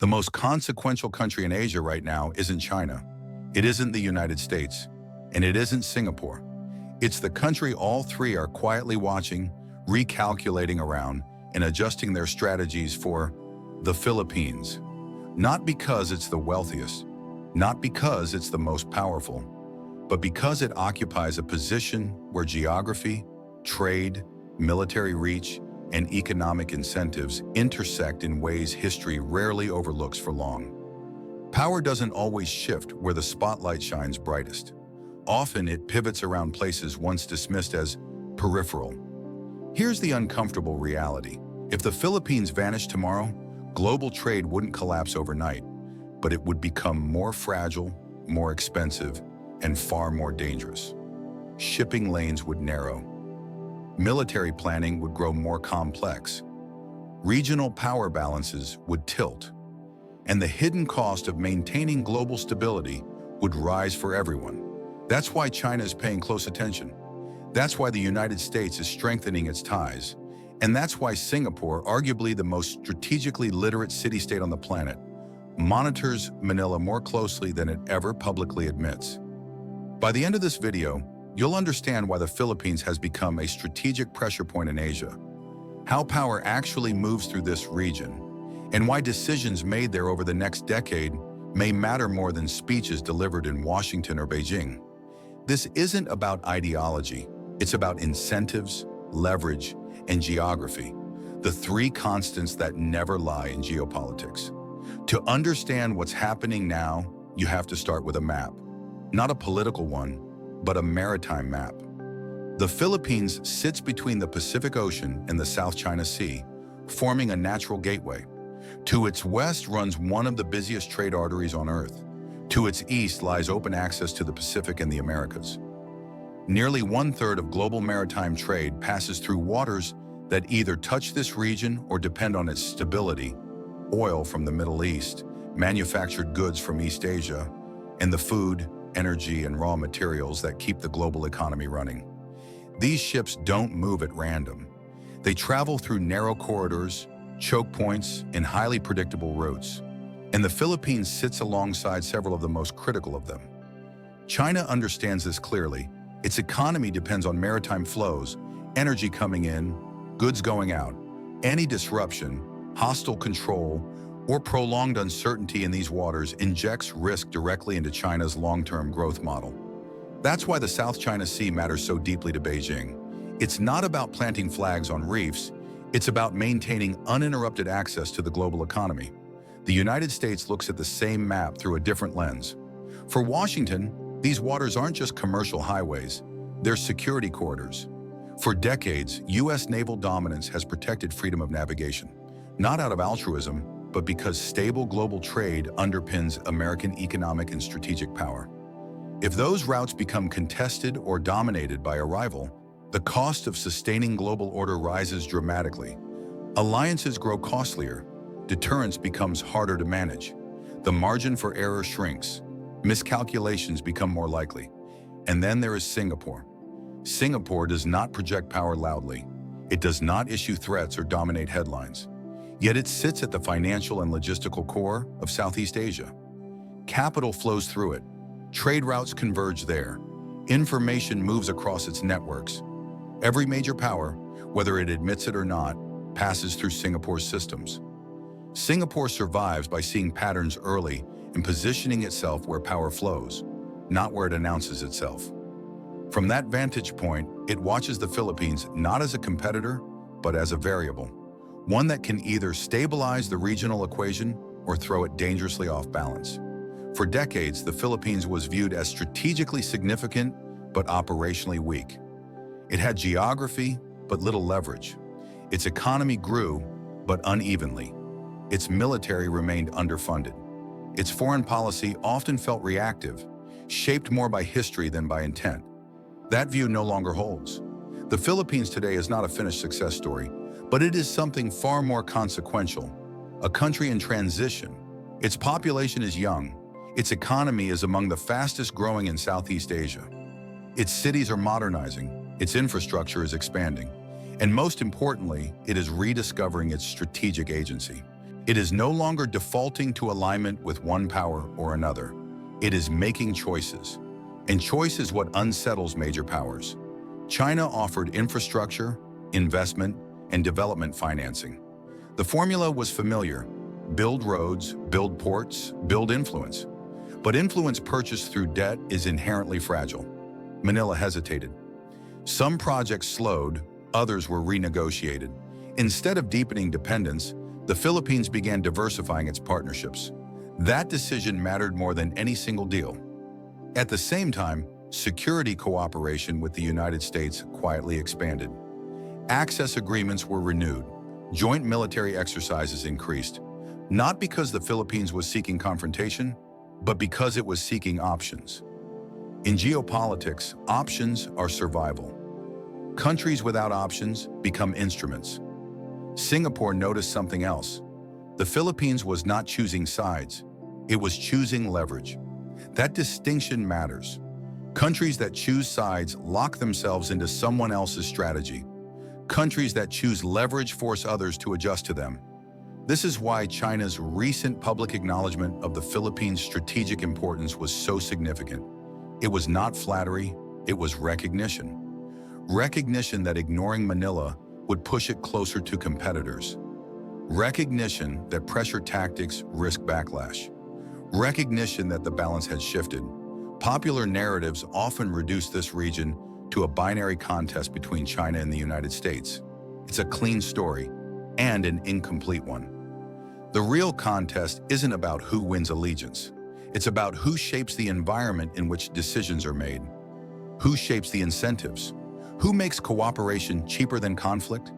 The most consequential country in Asia right now isn't China. It isn't the United States. And it isn't Singapore. It's the country all three are quietly watching, recalculating around, and adjusting their strategies for: the Philippines. Not because it's the wealthiest, not because it's the most powerful, but because it occupies a position where geography, trade, military reach, and economic incentives intersect in ways history rarely overlooks for long. Power doesn't always shift where the spotlight shines brightest. Often it pivots around places once dismissed as peripheral. Here's the uncomfortable reality. If the Philippines vanished tomorrow, global trade wouldn't collapse overnight, but it would become more fragile, more expensive, and far more dangerous. Shipping lanes would narrow. Military planning would grow more complex. Regional power balances would tilt. And the hidden cost of maintaining global stability would rise for everyone. That's why China is paying close attention. That's why the United States is strengthening its ties. And that's why Singapore, arguably the most strategically literate city-state on the planet, monitors Manila more closely than it ever publicly admits. By the end of this video, you'll understand why the Philippines has become a strategic pressure point in Asia, how power actually moves through this region, and why decisions made there over the next decade may matter more than speeches delivered in Washington or Beijing. This isn't about ideology, it's about incentives, leverage, and geography, the three constants that never lie in geopolitics. To understand what's happening now, you have to start with a map. Not a political one, but a maritime map. The Philippines sits between the Pacific Ocean and the South China Sea, forming a natural gateway. To its west runs one of the busiest trade arteries on Earth. To its east lies open access to the Pacific and the Americas. Nearly 1/3 of global maritime trade passes through waters that either touch this region or depend on its stability: oil from the Middle East, manufactured goods from East Asia, and the food, energy, and raw materials that keep the global economy running. These ships don't move at random. They travel through narrow corridors, choke points, and highly predictable routes. And the Philippines sits alongside several of the most critical of them. China understands this clearly. Its economy depends on maritime flows, energy coming in, goods going out. Any disruption, hostile control, or prolonged uncertainty in these waters injects risk directly into China's long-term growth model. That's why the South China Sea matters so deeply to Beijing. It's not about planting flags on reefs, it's about maintaining uninterrupted access to the global economy. The United States looks at the same map through a different lens. For Washington, these waters aren't just commercial highways, they're security corridors. For decades, U.S. naval dominance has protected freedom of navigation, not out of altruism, but because stable global trade underpins American economic and strategic power. If those routes become contested or dominated by a rival, the cost of sustaining global order rises dramatically. Alliances grow costlier, deterrence becomes harder to manage, the margin for error shrinks, miscalculations become more likely. And then there is Singapore. Singapore does not project power loudly. It does not issue threats or dominate headlines. Yet it sits at the financial and logistical core of Southeast Asia. Capital flows through it. Trade routes converge there. Information moves across its networks. Every major power, whether it admits it or not, passes through Singapore's systems. Singapore survives by seeing patterns early and positioning itself where power flows, not where it announces itself. From that vantage point, it watches the Philippines not as a competitor, but as a variable, one that can either stabilize the regional equation or throw it dangerously off balance. For decades, the Philippines was viewed as strategically significant, but operationally weak. It had geography, but little leverage. Its economy grew, but unevenly. Its military remained underfunded. Its foreign policy often felt reactive, shaped more by history than by intent. That view no longer holds. The Philippines today is not a finished success story, but it is something far more consequential, a country in transition. Its population is young. Its economy is among the fastest growing in Southeast Asia. Its cities are modernizing, its infrastructure is expanding, and most importantly, it is rediscovering its strategic agency. It is no longer defaulting to alignment with one power or another. It is making choices. And choice is what unsettles major powers. China offered infrastructure, investment, and development financing. The formula was familiar: build roads, build ports, build influence. But influence purchased through debt is inherently fragile. Manila hesitated. Some projects slowed, others were renegotiated. Instead of deepening dependence, the Philippines began diversifying its partnerships. That decision mattered more than any single deal. At the same time, security cooperation with the United States quietly expanded. Access agreements were renewed. Joint military exercises increased, not because the Philippines was seeking confrontation, but because it was seeking options. In geopolitics, options are survival. Countries without options become instruments. Singapore noticed something else. The Philippines was not choosing sides. It was choosing leverage. That distinction matters. Countries that choose sides lock themselves into someone else's strategy. Countries that choose leverage force others to adjust to them. This is why China's recent public acknowledgement of the Philippines' strategic importance was so significant. It was not flattery, it was recognition. Recognition that ignoring Manila would push it closer to competitors. Recognition that pressure tactics risk backlash. Recognition that the balance had shifted. Popular narratives often reduce this region to a binary contest between China and the United States. It's a clean story, and an incomplete one. The real contest isn't about who wins allegiance. It's about who shapes the environment in which decisions are made. Who shapes the incentives? Who makes cooperation cheaper than conflict?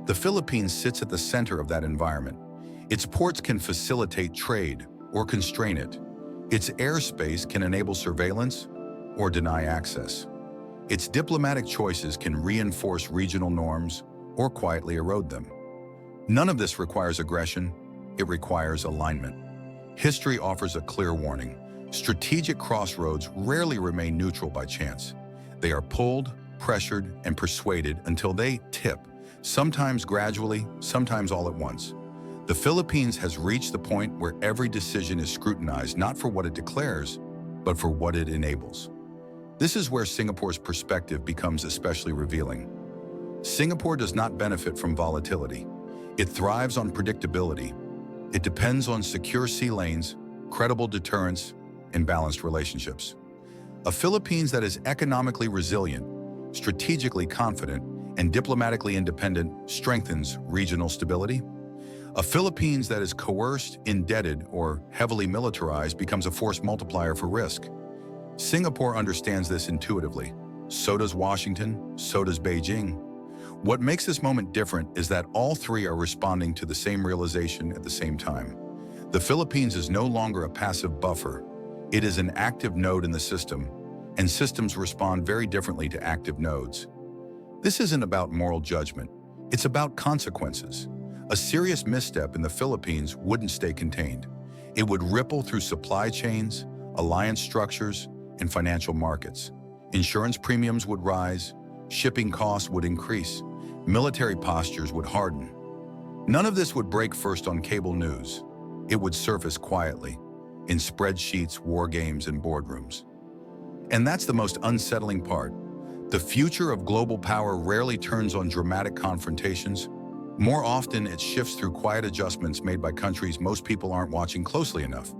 The Philippines sits at the center of that environment. Its ports can facilitate trade or constrain it. Its airspace can enable surveillance or deny access. Its diplomatic choices can reinforce regional norms or quietly erode them. None of this requires aggression. It requires alignment. History offers a clear warning. Strategic crossroads rarely remain neutral by chance. They are pulled, pressured, and persuaded until they tip, sometimes gradually, sometimes all at once. The Philippines has reached the point where every decision is scrutinized not for what it declares, but for what it enables. This is where Singapore's perspective becomes especially revealing. Singapore does not benefit from volatility. It thrives on predictability. It depends on secure sea lanes, credible deterrence, and balanced relationships. A Philippines that is economically resilient, strategically confident, and diplomatically independent strengthens regional stability. A Philippines that is coerced, indebted, or heavily militarized becomes a force multiplier for risk. Singapore understands this intuitively. So does Washington, so does Beijing. What makes this moment different is that all three are responding to the same realization at the same time. The Philippines is no longer a passive buffer. It is an active node in the system, and systems respond very differently to active nodes. This isn't about moral judgment. It's about consequences. A serious misstep in the Philippines wouldn't stay contained. It would ripple through supply chains, alliance structures, and financial markets. Insurance premiums would rise, shipping costs would increase, military postures would harden. None of this would break first on cable news. It would surface quietly, in spreadsheets, war games, and boardrooms. And that's the most unsettling part. The future of global power rarely turns on dramatic confrontations. More often, it shifts through quiet adjustments made by countries most people aren't watching closely enough.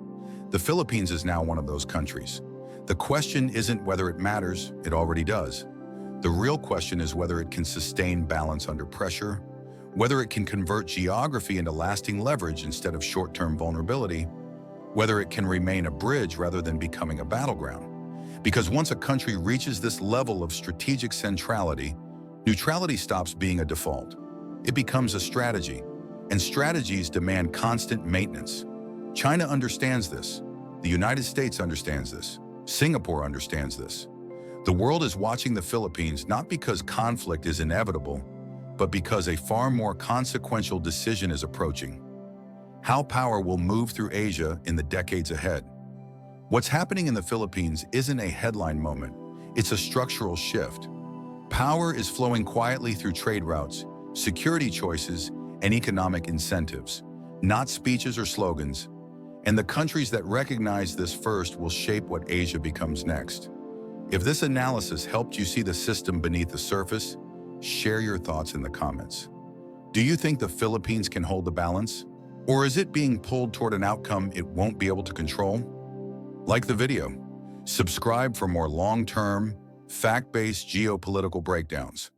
The Philippines is now one of those countries. The question isn't whether it matters, it already does. The real question is whether it can sustain balance under pressure, whether it can convert geography into lasting leverage instead of short-term vulnerability, whether it can remain a bridge rather than becoming a battleground. Because once a country reaches this level of strategic centrality, neutrality stops being a default. It becomes a strategy, and strategies demand constant maintenance. China understands this. The United States understands this. Singapore understands this. The world is watching the Philippines not because conflict is inevitable, but because a far more consequential decision is approaching. How power will move through Asia in the decades ahead. What's happening in the Philippines isn't a headline moment. It's a structural shift. Power is flowing quietly through trade routes, security choices, and economic incentives. not speeches or slogans. And the countries that recognize this first will shape what Asia becomes next. If this analysis helped you see the system beneath the surface, share your thoughts in the comments. Do you think the Philippines can hold the balance? Or is it being pulled toward an outcome it won't be able to control? Like the video. Subscribe for more long-term, fact-based geopolitical breakdowns.